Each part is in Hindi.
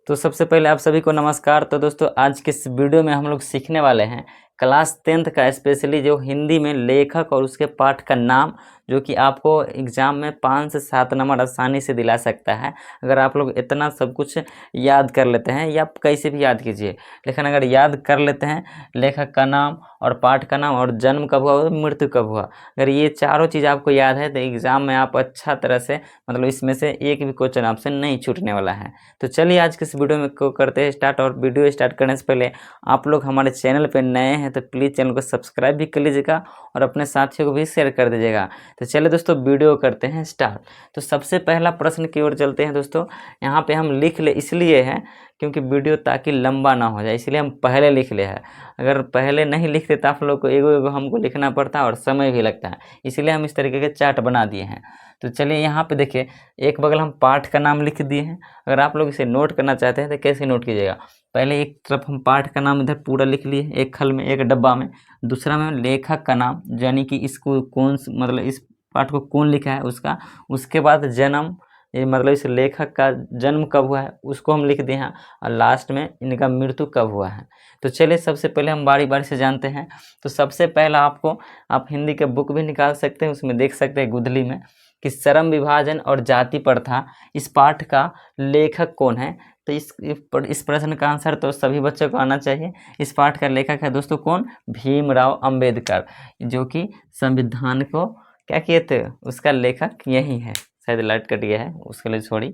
तो सबसे पहले आप सभी को नमस्कार। तो दोस्तों आज के इस वीडियो में हम लोग सीखने वाले हैं क्लास 10th का स्पेशली जो हिंदी में लेखक और उसके पाठ का नाम, जो कि आपको एग्ज़ाम में 5 से 7 नंबर आसानी से दिला सकता है अगर आप लोग इतना सब कुछ याद कर लेते हैं, या कैसे भी याद कीजिए। लेकिन अगर याद कर लेते हैं लेखक का नाम और पाठ का नाम और जन्म कब हुआ और मृत्यु कब हुआ, अगर ये चारों चीज़ आपको याद है तो एग्ज़ाम में आप अच्छा तरह से मतलब इसमें से एक भी क्वेश्चन आपसे नहीं छूटने वाला है। तो चलिए आज के इस वीडियो में को करते हैं स्टार्ट। और वीडियो स्टार्ट करने से पहले आप लोग हमारे चैनल पर नए हैं तो प्लीज़ चैनल को सब्सक्राइब भी कर लीजिएगा और अपने साथियों को भी शेयर कर दीजिएगा। तो चलिए दोस्तों वीडियो करते हैं स्टार्ट। तो सबसे पहला प्रश्न की ओर चलते हैं दोस्तों। यहाँ पे हम लिख ले इसलिए है क्योंकि वीडियो ताकि लंबा ना हो जाए, इसलिए हम पहले लिख ले हैं। अगर पहले नहीं लिखते तो आप लोग को एगो एगो हमको लिखना पड़ता है और समय भी लगता है, इसलिए हम इस तरीके के चार्ट बना दिए हैं। तो चलिए यहाँ पे देखिए, एक बगल हम पाठ का नाम लिख दिए हैं। अगर आप लोग इसे नोट करना चाहते हैं तो कैसे नोट कीजिएगा, पहले एक तरफ हम पाठ का नाम इधर पूरा लिख लिए एक खल में एक डब्बा में, दूसरा में लेखक का नाम यानी कि इसको कौन मतलब इस पाठ को कौन लिखा है उसका, उसके बाद जन्म ये मतलब इस लेखक का जन्म कब हुआ है उसको हम लिख दिए हैं, और लास्ट में इनका मृत्यु कब हुआ है। तो चलिए सबसे पहले हम बारी बारी से जानते हैं। तो सबसे पहला आप हिंदी के बुक भी निकाल सकते हैं, उसमें देख सकते हैं गुदली में कि श्रम विभाजन और जाति प्रथा इस पाठ का लेखक कौन है। तो इस प्रश्न का आंसर तो सभी बच्चों को आना चाहिए। इस पाठ का लेखक है दोस्तों कौन, भीमराव अंबेडकर, जो कि संविधान को क्या किए थे, उसका लेखक यही है। शायद लाइट कट गया है उसके लिए छोड़ी,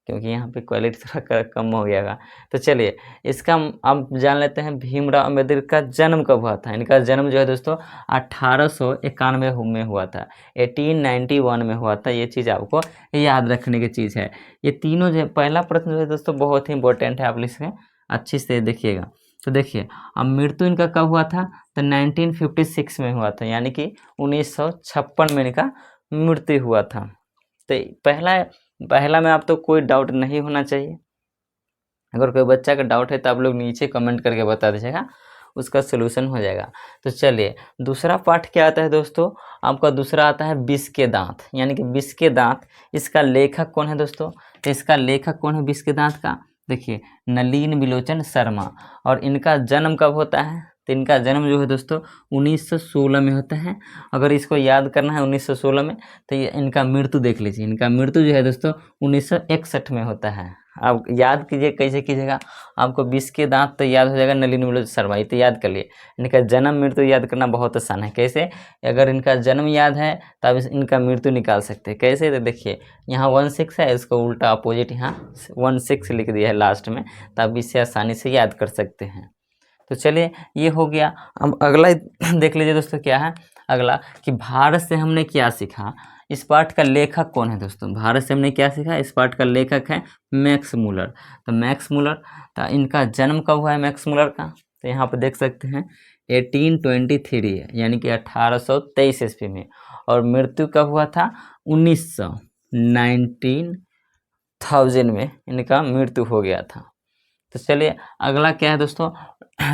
क्योंकि यहाँ पे क्वालिटी थोड़ा कम हो गया। तो चलिए इसका अब जान लेते हैं भीमराव अंबेडकर का जन्म कब हुआ था। इनका जन्म जो है दोस्तों 1891 में हुआ था, 1891 में हुआ था। ये चीज़ आपको याद रखने की चीज़ है। ये तीनों जो पहला प्रश्न जो है दोस्तों बहुत ही इंपॉर्टेंट है, आप इसे अच्छी से देखिएगा। तो देखिए अब मृत्यु इनका कब हुआ था, तो 1956 में हुआ था, यानी कि 1956 में इनका मृत्यु हुआ था। तो पहला में आप तो कोई डाउट नहीं होना चाहिए। अगर कोई बच्चा का डाउट है तो आप लोग नीचे कमेंट करके बता दीजिएगा, उसका सलूशन हो जाएगा। तो चलिए दूसरा पाठ क्या आता है दोस्तों, आपका दूसरा आता है विष के दांत, यानी कि विष के दांत। इसका लेखक कौन है दोस्तों, तो इसका लेखक कौन है विष के दांत का, देखिए नलिन बिलोचन शर्मा। और इनका जन्म कब होता है, तो इनका जन्म जो है दोस्तों 1916 में होता है। अगर इसको याद करना है 1916 में, तो ये इनका मृत्यु देख लीजिए। इनका मृत्यु जो है दोस्तों 1961 में होता है। आप याद कीजिए कैसे कीजिएगा, आपको विष के दांत तो याद हो जाएगा, नलिन बिलोचन शर्मा ये तो याद कर लिए। इनका जन्म मृत्यु याद करना बहुत आसान है। कैसे, अगर इनका जन्म याद है तब इनका मृत्यु निकाल सकते हैं। कैसे, तो देखिए यहाँ 16 है, इसको उल्टा अपोजिट यहाँ 16 लिख दिया है लास्ट में, तब इसे आसानी से याद कर सकते हैं। तो चलिए ये हो गया। अब अगला देख लीजिए दोस्तों क्या है अगला, कि भारत से हमने क्या सीखा। इस पाठ का लेखक कौन है दोस्तों, भारत से हमने क्या सीखा, इस पाठ का लेखक है मैक्स मूलर। तो मैक्स मूलर, तो इनका जन्म कब हुआ है मैक्स मूलर का, तो यहाँ पर देख सकते हैं 1823 है, यानी कि 1823 ईस्वी में। और मृत्यु कब हुआ था, 1910 में इनका मृत्यु हो गया था। तो चलिए अगला क्या है दोस्तों,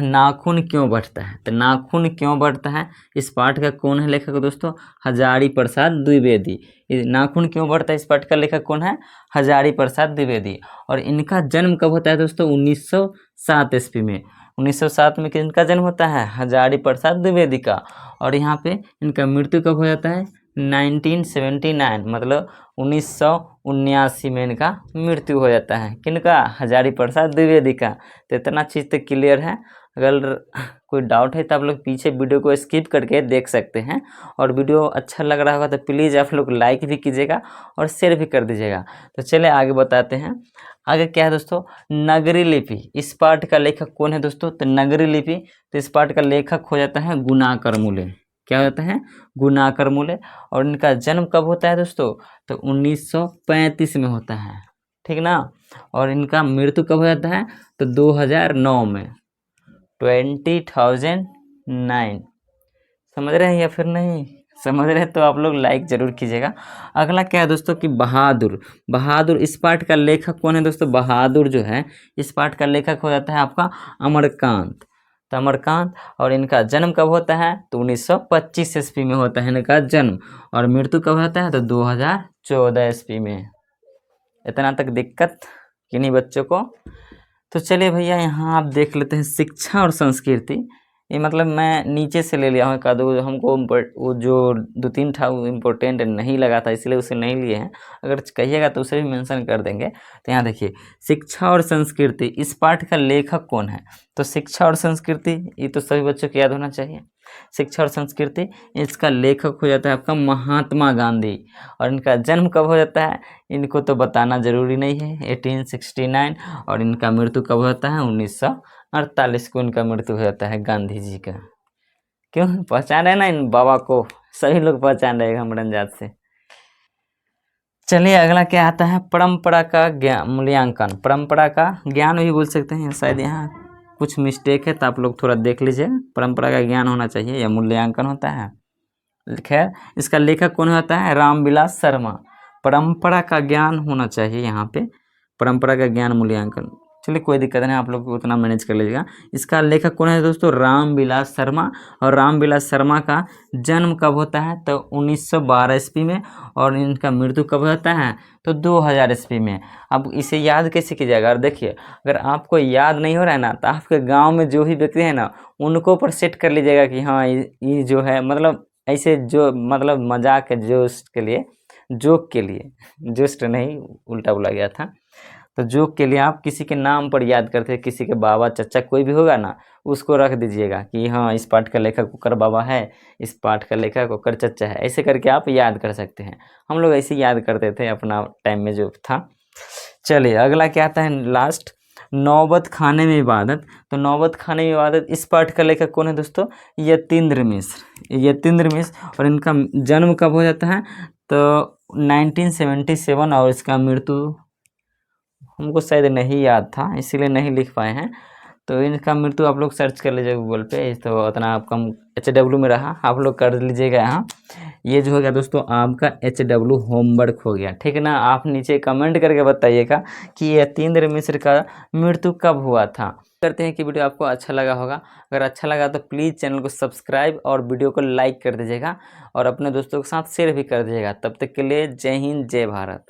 नाखून क्यों बढ़ता है। तो नाखून क्यों बढ़ता है, इस पाठ का कौन है लेखक दोस्तों, हजारी प्रसाद द्विवेदी। नाखून क्यों बढ़ता है इस पाठ का लेखक कौन है, हजारी प्रसाद द्विवेदी। और इनका जन्म कब होता है दोस्तों, 1907 ईस्वी में। 1907 में इनका जन्म होता है हजारी प्रसाद द्विवेदी का। और यहाँ पे इनका मृत्यु कब हो जाता है, 1979 मतलब 1979 में इनका मृत्यु हो जाता है। किनका, हजारी प्रसाद द्विवेदी का। तो इतना चीज़ तो क्लियर है। अगर कोई डाउट है तो आप लोग पीछे वीडियो को स्किप करके देख सकते हैं। और वीडियो अच्छा लग रहा होगा तो प्लीज़ आप लोग लाइक भी कीजिएगा और शेयर भी कर दीजिएगा। तो चलिए आगे बताते हैं। आगे क्या है दोस्तों, नगरी लिपि। इस पाठ का लेखक कौन है दोस्तों, तो नगरी लिपि, तो इस पाठ का लेखक हो जाता है गुणाकर मूले। क्या होता है, गुणाकर मूले। और इनका जन्म कब होता है दोस्तों, तो 1935 में होता है, ठीक ना। और इनका मृत्यु कब हो जाता है, तो 2009 में, 2009। समझ रहे हैं या फिर नहीं समझ रहे हैं तो आप लोग लाइक जरूर कीजिएगा। अगला क्या है दोस्तों कि बहादुर। बहादुर, इस पाठ का लेखक कौन है दोस्तों, बहादुर जो है इस पाठ का लेखक हो जाता है आपका अमरकांत। तो अमरकांत। और इनका जन्म कब होता है, तो 1925 ईस्वी में होता है इनका जन्म। और मृत्यु कब होता है, तो 2014 ईस्वी में। इतना तक दिक्कत किन्हीं बच्चों को तो चलिए भैया यहाँ आप देख लेते हैं शिक्षा और संस्कृति। ये मतलब मैं नीचे से ले लिया हूँ एक आध गो, हमको वो जो 2-3 था वो इम्पोर्टेंट नहीं लगा था, इसलिए उसे नहीं लिए हैं। अगर कहिएगा तो उसे भी मेंशन कर देंगे। तो यहाँ देखिए, शिक्षा और संस्कृति, इस पाठ का लेखक कौन है? तो शिक्षा और संस्कृति ये तो सभी बच्चों को याद होना चाहिए। शिक्षा और संस्कृति, इसका लेखक हो जाता है आपका महात्मा गांधी। और इनका जन्म कब हो जाता है इनको तो बताना ज़रूरी नहीं है, 1869। और इनका मृत्यु कब होता है 1948 को इनका मृत्यु हो जाता है गांधी जी का। क्यों पहचान रहे ना इन बाबा को? सभी लोग पहचान रहे घमंड जात से। चलिए अगला क्या आता है, परंपरा का ज्ञान मूल्यांकन। परंपरा का ज्ञान भी बोल सकते हैं, शायद यहाँ कुछ मिस्टेक है तो आप लोग थोड़ा देख लीजिए। परंपरा का ज्ञान होना चाहिए या मूल्यांकन होता है। खैर इसका लेखक कौन होता है? रामविलास शर्मा। परंपरा का ज्ञान होना चाहिए यहाँ पे, परंपरा का ज्ञान मूल्यांकन। चलिए कोई दिक्कत नहीं, आप लोग उतना मैनेज कर लीजिएगा। इसका लेखक कौन है दोस्तों? रामविलास शर्मा। और रामविलास शर्मा का जन्म कब होता है? तो 1912 ईस्वी में। और इनका मृत्यु कब होता है? तो 2000 ईस्वी में। अब इसे याद कैसे कीजिएगा? और देखिए अगर आपको याद नहीं हो रहा है ना तो आपके गाँव में जो भी व्यक्ति है ना उनको ऊपर सेट कर लीजिएगा कि हाँ ये जो है, मतलब ऐसे जो मतलब मजाक है, जोस्ट के लिए, जोक के लिए, जोस्ट नहीं उल्टा बोला गया था। तो जोक के लिए आप किसी के नाम पर याद करते हैं, किसी के बाबा चाचा कोई भी होगा ना उसको रख दीजिएगा कि हाँ इस पाठ का लेखक ओकर बाबा है, इस पाठ का लेखक ओकर चाचा है। ऐसे करके आप याद कर सकते हैं। हम लोग ऐसे याद करते थे अपना टाइम में जो था। चलिए अगला क्या आता है लास्ट, नौबत खाने में इबादत। तो नौबत खाने में इबादत, इस पाठ का लेखक कौन है दोस्तों? यतीन्द्र मिश्र। यतीन्द्र मिश्र। और इनका जन्म कब हो जाता है? तो 1977। और इसका मृत्यु हमको शायद नहीं याद था इसीलिए नहीं लिख पाए हैं। तो इनका मृत्यु आप लोग सर्च कर लीजिए गूगल पे, तो उतना आपका HW में रहा, आप लोग कर लीजिएगा यहाँ। ये जो हो गया दोस्तों आपका HW होमवर्क हो गया, ठीक है ना। आप नीचे कमेंट करके बताइएगा कि यतीन्द्र मिश्र का मृत्यु कब हुआ था। करते हैं कि वीडियो आपको अच्छा लगा होगा। अगर अच्छा लगा तो प्लीज़ चैनल को सब्सक्राइब और वीडियो को लाइक कर दीजिएगा और अपने दोस्तों के साथ शेयर भी कर दीजिएगा। तब तक के लिए जय हिंद जय भारत।